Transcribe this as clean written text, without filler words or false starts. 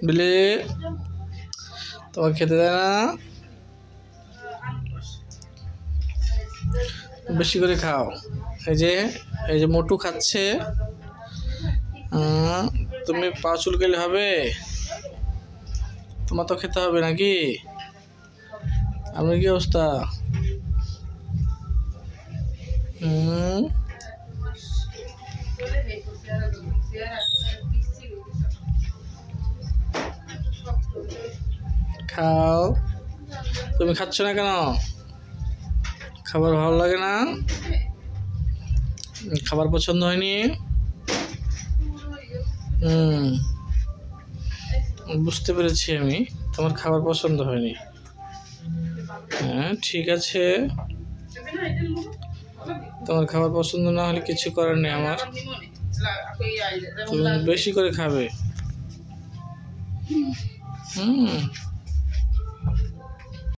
বিলি তোমাকে খেতে দেয় না, বেশি করে খাও। এই যে মোটু খাচ্ছে, তুমি পা চুলকালে হবে? তোমার তো খেতে হবে নাকি? আপনার কি অবস্থা? খাও। তুমি খাচ্ছ না কেন? খাবার ভালো লাগে না? খাবার পছন্দ হয়নি? বুঝতে পেরেছি আমি, তোমার খাবার পছন্দ হয়নি। হ্যাঁ ঠিক আছে, তোমার খাবার পছন্দ না হলে কিছু করার নেই আমার। তুমি বেশি করে খাবে।